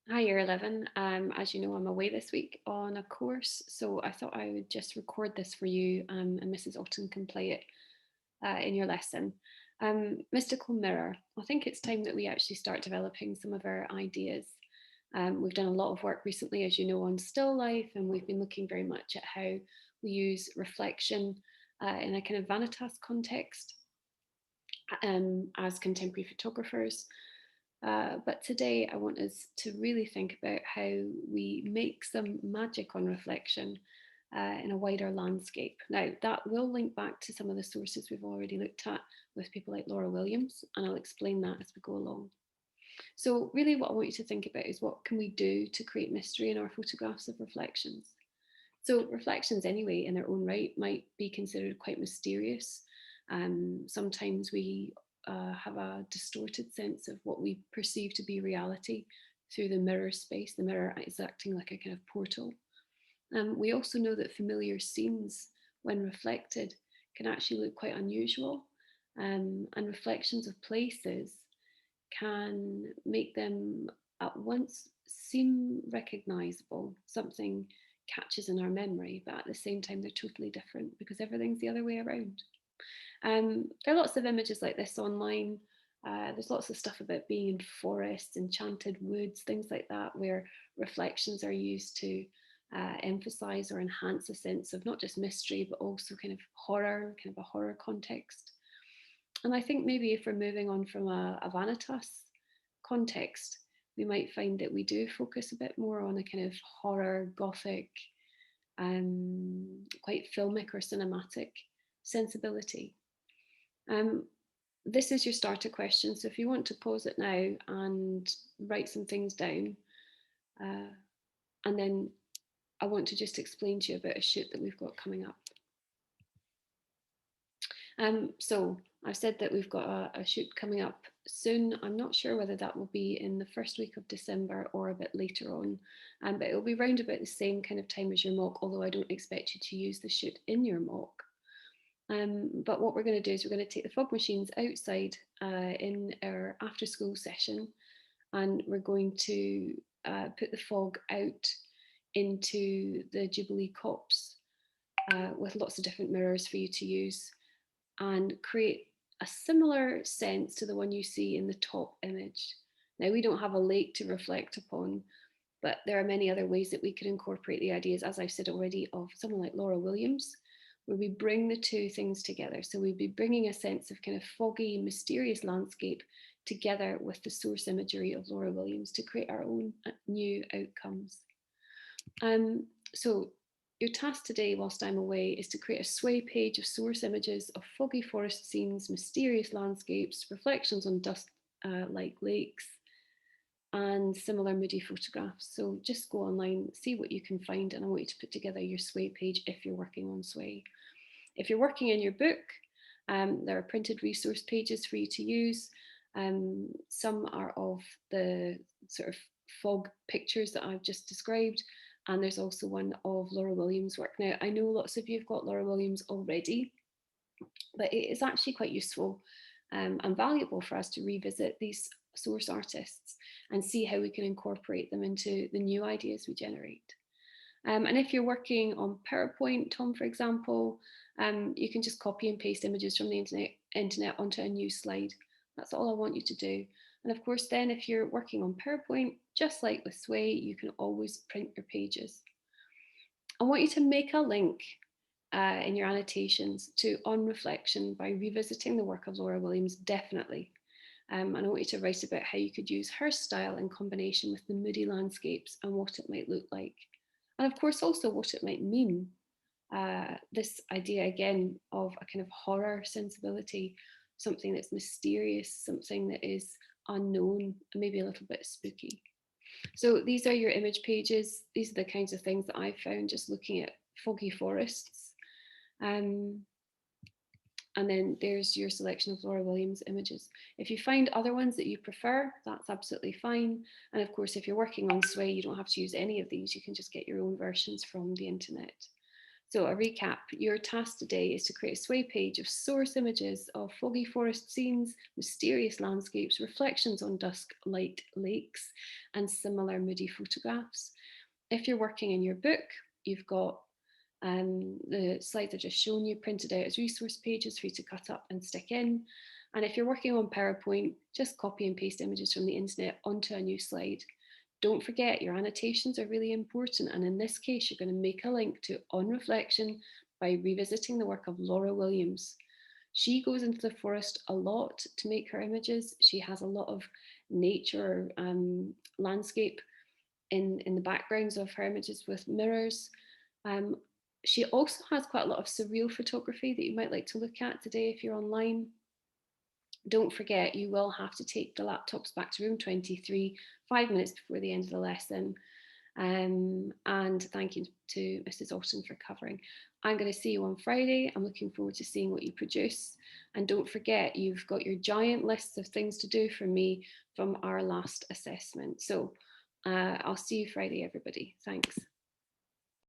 Hi, Year 11. As you know, I'm away this week on a course, so I thought I would just record this for you and Mrs. Otton can play it in your lesson. Mystical mirror. I think it's time that we actually start developing some of our ideas. We've done a lot of work recently, as you know, on still life, and we've been looking very much at how we use reflection in a kind of vanitas context as contemporary photographers. But today I want us to really think about how we make some magic on reflection in a wider landscape. Now, that will link back to some of the sources we've already looked at with people like Laura Williams, and I'll explain that as we go along. So really what I want you to think about is what can we do to create mystery in our photographs of reflections. So reflections anyway in their own right might be considered quite mysterious. Sometimes we have a distorted sense of what we perceive to be reality through the mirror space. The mirror is acting like a kind of portal. We also know that familiar scenes, when reflected, can actually look quite unusual. And reflections of places can make them at once seem recognizable. Something catches in our memory, but at the same time, they're totally different because everything's the other way around. There are lots of images like this online. There's lots of stuff about being in forests, enchanted woods, things like that, where reflections are used to emphasize or enhance a sense of not just mystery, but also kind of horror, kind of a horror context. And I think maybe if we're moving on from a vanitas context, we might find that we do focus a bit more on a kind of horror, gothic, quite filmic or cinematic sensibility. Um, this is your starter question. So if you want to pause it now and write some things down, uh, and then I want to just explain to you about a shoot that we've got coming up. So I've said that we've got a shoot coming up soon. I'm not sure whether that will be in the first week of December or a bit later on, but it'll be round about the same kind of time as your mock, although I don't expect you to use the shoot in your mock. But what we're going to do is we're going to take the fog machines outside in our after school session, and we're going to put the fog out into the Jubilee copse with lots of different mirrors for you to use and create a similar sense to the one you see in the top image. Now, we don't have a lake to reflect upon, but there are many other ways that we could incorporate the ideas, as I've said already, of someone like Laura Williams, where we bring the two things together. So we'd be bringing a sense of kind of foggy, mysterious landscape together with the source imagery of Laura Williams to create our own new outcomes. So your task today, whilst I'm away, is to create a sway page of source images of foggy forest scenes, mysterious landscapes, reflections on dust like lakes, and similar moody photographs. So just go online, see what you can find, and I want you to put together your sway page if you're working on sway. If you're working in your book, there are printed resource pages for you to use. Some are of the sort of fog pictures that I've just described, and there's also one of Laura Williams' work. Now, I know lots of you have got Laura Williams already, but it is actually quite useful and valuable for us to revisit these source artists and see how we can incorporate them into the new ideas we generate. And if you're working on PowerPoint, Tom, for example, you can just copy and paste images from the internet onto a new slide. That's all I want you to do. And of course, then if you're working on PowerPoint, just like with Sway, you can always print your pages. I want you to make a link in your annotations to On Reflection by revisiting the work of Laura Williams, definitely. And I want you to write about how you could use her style in combination with the moody landscapes and what it might look like. And of course, also what it might mean. This idea again of a kind of horror sensibility, something that's mysterious, something that is unknown, and maybe a little bit spooky. So these are your image pages. These are the kinds of things that I've found just looking at foggy forests. Um, and then there's your selection of Laura Williams images. If you find other ones that you prefer, that's absolutely fine. And of course, if you're working on Sway, you don't have to use any of these. You can just get your own versions from the internet. So a recap, your task today is to create a sway page of source images of foggy forest scenes, mysterious landscapes, reflections on dusk light lakes, and similar moody photographs. If you're working in your book, you've got the slides I've just shown you printed out as resource pages for you to cut up and stick in. And if you're working on PowerPoint, just copy and paste images from the internet onto a new slide. Don't forget your annotations are really important. And in this case, you're going to make a link to On Reflection by revisiting the work of Laura Williams. She goes into the forest a lot to make her images. She has a lot of nature landscape in the backgrounds of her images with mirrors. Um, she also has quite a lot of surreal photography that you might like to look at today if you're online. Don't forget, you will have to take the laptops back to room 23 5 minutes before the end of the lesson. And thank you to Mrs. Alton for covering. I'm going to see you on Friday. I'm looking forward to seeing what you produce. And don't forget, you've got your giant lists of things to do for me from our last assessment. So I'll see you Friday, everybody. Thanks.